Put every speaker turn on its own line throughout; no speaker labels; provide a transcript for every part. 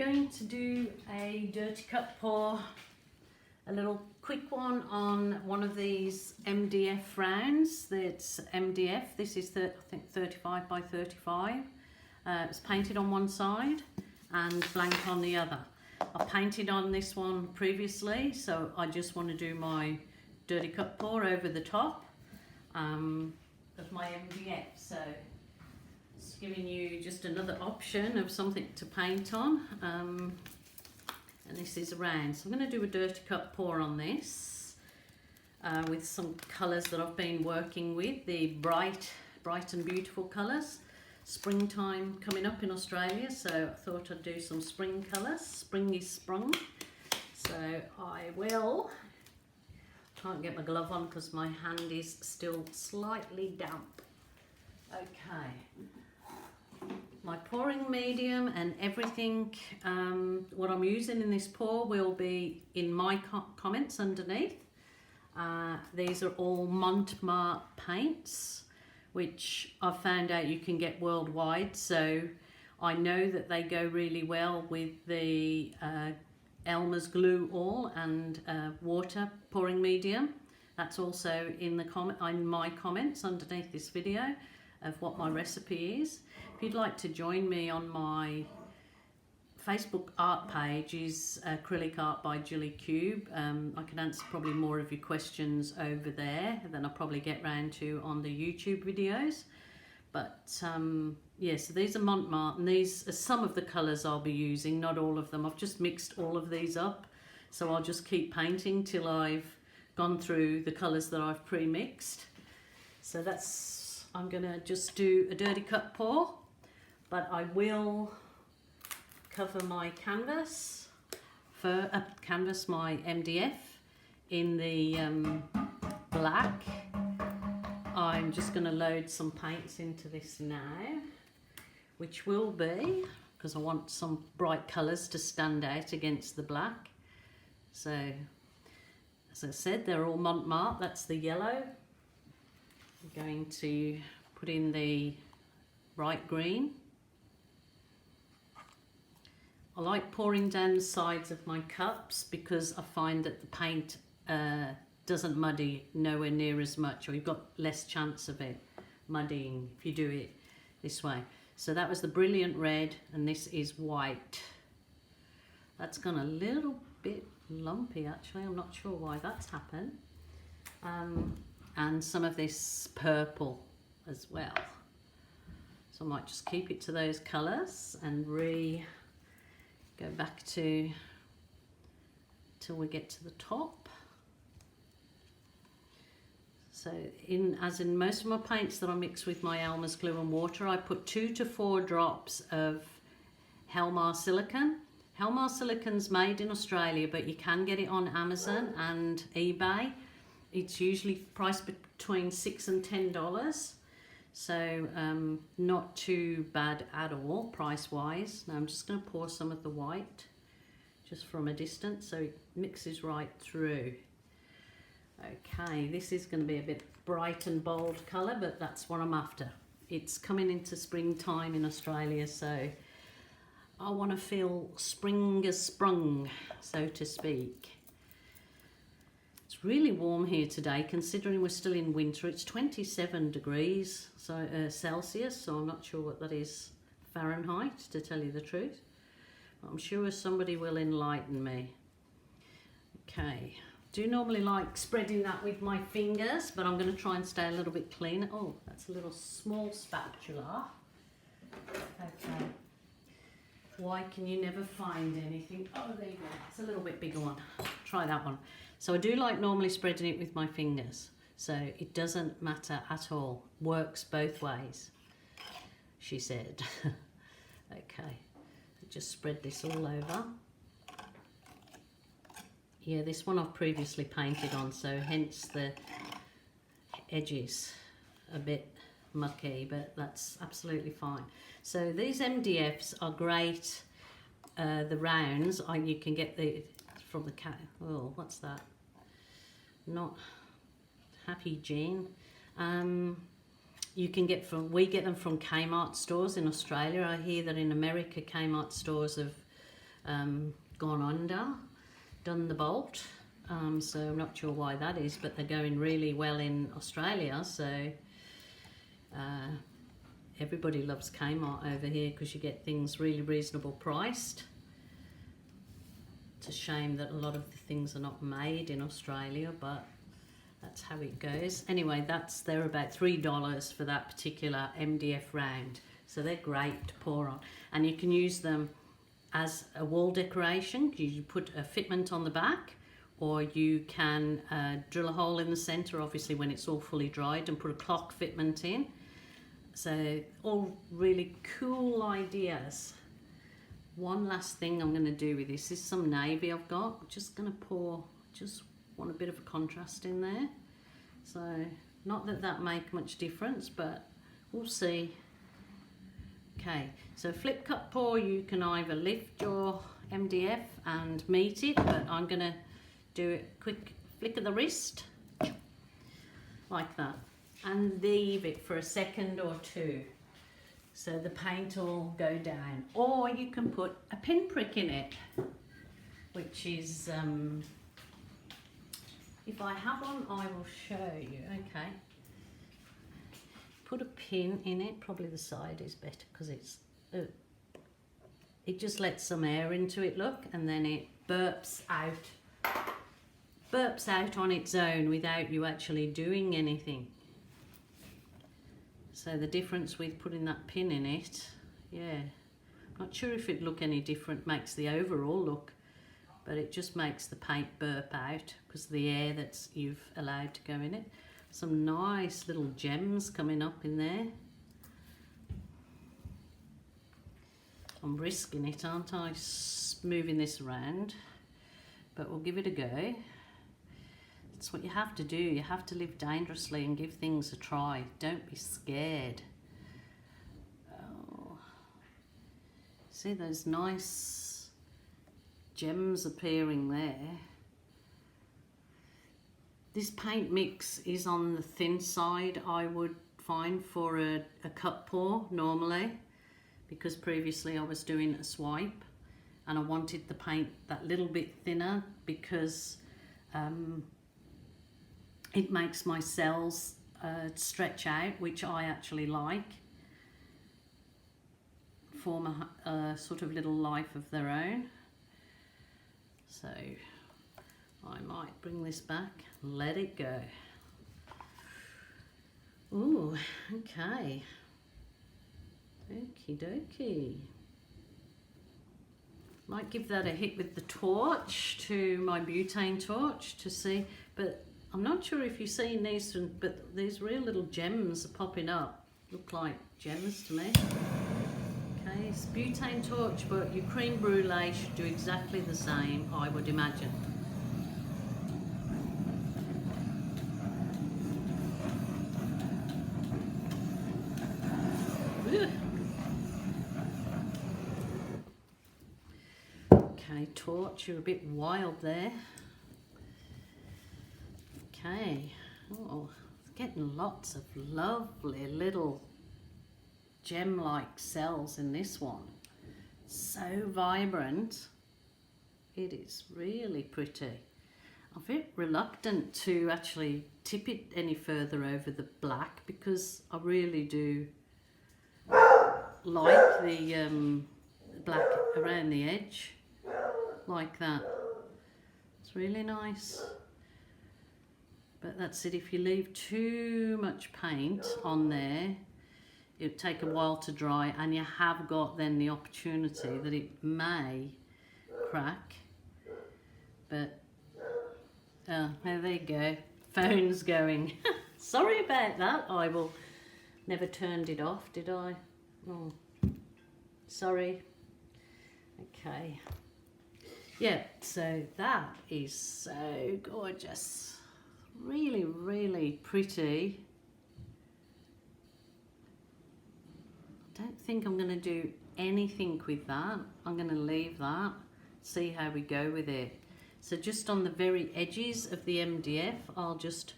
going to do a dirty cut pour, a little quick one on one of these MDF rounds. That's MDF. This is I think 35 by 35. It's painted on one side and blank on the other. I painted on this one previously, so I just want to do my dirty cut pour over the top of my MDF. So it's giving you just another option of something to paint on. And this is a round, so I'm going to do a dirty cut pour on this with some colours that I've been working with, the bright and beautiful colours. Springtime coming up in Australia, so I thought I'd do some spring colours. Spring is sprung, so I will. Can't get my glove on because my hand is still slightly damp. Okay, my pouring medium and everything, what I'm using in this pour will be in my comments underneath. These are all Marte paints, which I've found out you can get worldwide, so I know that they go really well with the Elmer's glue all and water pouring medium. That's also in my comments underneath this video of what my recipe is. If you'd like to join me on my Facebook art page, is Acrylic Art by Julie Cube. I can answer probably more of your questions over there than I'll probably get round to on the YouTube videos. But yeah, so these are mont, and these are some of the colours I'll be using, not all of them. I've just mixed all of these up, so I'll just keep painting till I've gone through the colours that I've pre-mixed. So that's, I'm gonna just do a dirty cut pour, but I will cover my canvas, my MDF in the black. I'm just going to load some paints into this now, which will be, because I want some bright colours to stand out against the black. So, as I said, they're all Mont, that's the yellow. I'm going to put in the bright green. I like pouring down the sides of my cups because I find that the paint doesn't muddy nowhere near as much, or you've got less chance of it muddying if you do it this way. So that was the brilliant red, and this is white. That's gone a little bit lumpy actually, I'm not sure why that's happened. And some of this purple as well. So I might just keep it to those colours and go back to till we get to the top. So as in most of my paints that I mix with my Elmer's glue and water, I put 2 to 4 drops of Helmar silicone. Helmar silicone's made in Australia, but you can get it on Amazon and eBay. It's usually priced between $6 and $10. So not too bad at all price wise. Now I'm just going to pour some of the white just from a distance so it mixes right through. Okay, this is going to be a bit bright and bold colour, but that's what I'm after. It's coming into springtime in Australia, so I want to feel spring has sprung, so to speak. It's really warm here today, considering we're still in winter. It's 27 degrees Celsius, so I'm not sure what that is Fahrenheit, to tell you the truth. I'm sure somebody will enlighten me. Okay, do normally like spreading that with my fingers, but I'm going to try and stay a little bit cleaner. Oh, that's a little small spatula. Okay. Why can you never find anything? Oh, there you go. It's a little bit bigger one. Try that one. So I do like normally spreading it with my fingers, so it doesn't matter at all. Works both ways, she said. Okay, just spread this all over. Yeah, this one I've previously painted on, so hence the edges a bit mucky, but that's absolutely fine. So these MDFs are great. The rounds, you can get from the cat. Oh, what's that? Not Happy Jean. You can get we get them from Kmart stores in Australia. I hear that in America Kmart stores have gone under, done the bolt. So I'm not sure why that is, but they're going really well in Australia. So everybody loves Kmart over here because you get things really reasonable priced. It's a shame that a lot of the things are not made in Australia, but that's how it goes. Anyway, they're about $3 for that particular MDF round. So they're great to pour on. And you can use them as a wall decoration. You put a fitment on the back, or you can drill a hole in the center, obviously when it's all fully dried, and put a clock fitment in. So all really cool ideas. One last thing I'm going to do with this is some navy I've got. I'm just going to pour, just want a bit of a contrast in there. So not that that make much difference, but we'll see. Okay, so flip cut pour, you can either lift your MDF and meet it, but I'm going to do it quick flick of the wrist, like that, and leave it for a second or two. So the paint will go down, or you can put a pinprick in it, which is, if I have one, I will show you. Okay, put a pin in it, probably the side is better because it's, it just lets some air into it, look, and then it burps out on its own without you actually doing anything. So the difference with putting that pin in it, yeah, not sure if it look any different, makes the overall look, but it just makes the paint burp out because of the air that's you've allowed to go in it. Some nice little gems coming up in there. I'm risking it, aren't I, moving this around, but we'll give it a go. That's what you have to do. You have to live dangerously and give things a try. Don't be scared. Oh. See those nice gems appearing there? This paint mix is on the thin side, I would find, for a cut pour normally, because previously I was doing a swipe and I wanted the paint that little bit thinner because it makes my cells stretch out, which I actually like, form a sort of little life of their own. So I might bring this back, let it go. Ooh, okay. Okie dokie. Might give that a hit with the torch, to my butane torch, to see, but I'm not sure if you've seen these, but these real little gems are popping up. Look like gems to me. Okay, it's butane torch, but your creme brulee should do exactly the same, I would imagine. Okay, torch, you're a bit wild there. Okay, oh, it's getting lots of lovely little gem-like cells in this one. So vibrant. It is really pretty. I'm a bit reluctant to actually tip it any further over the black because I really do like the black around the edge, like that. It's really nice. But that's it, if you leave too much paint on there, it'll take a while to dry, and you have got then the opportunity that it may crack. But, oh, there you go. Phone's going. Sorry about that. I will never turned it off, did I? Oh, sorry. Okay. Yeah, so that is so gorgeous. Really, really pretty. I don't think I'm going to do anything with that. I'm going to leave that, see how we go with it. So just on the very edges of the MDF, I'll just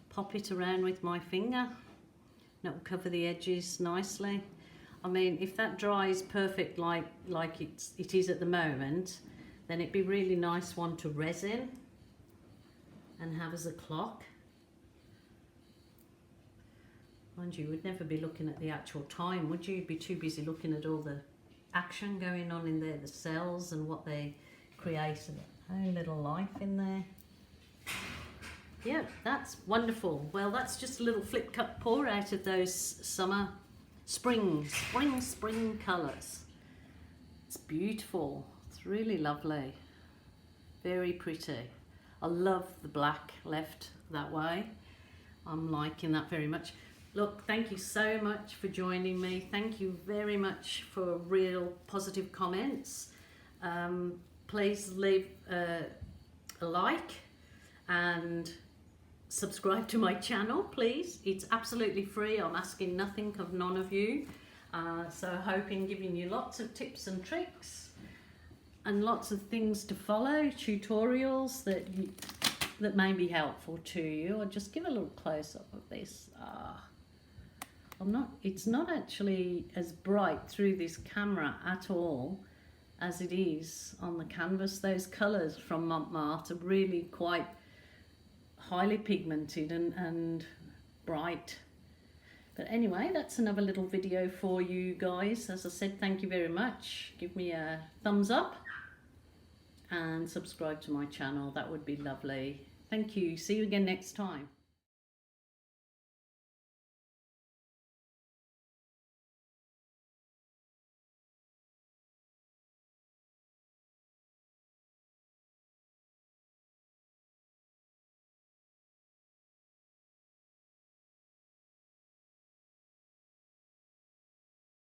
pop it around with my finger. That will cover the edges nicely. I mean, if that dries perfect like it is at the moment, then it'd be really nice one to resin and have as a clock. Mind you, would never be looking at the actual time, would you? You'd be too busy looking at all the action going on in there, the cells and what they create, and a little life in there. Yeah, that's wonderful. Well, that's just a little flip cut pour out of those spring colours. It's beautiful. It's really lovely. Very pretty. I love the black left that way. I'm liking that very much. Look, thank you so much for joining me. Thank you very much for real positive comments. Please leave a like and subscribe to my channel, please. It's absolutely free. I'm asking nothing of none of you. So hoping giving you lots of tips and tricks and lots of things to follow, tutorials that may be helpful to you. I'll just give a little close up of this. It's not actually as bright through this camera at all as it is on the canvas. Those colours from Marte are really quite highly pigmented and bright. But anyway, that's another little video for you guys. As I said, thank you very much. Give me a thumbs up and subscribe to my channel. That would be lovely. Thank you. See you again next time.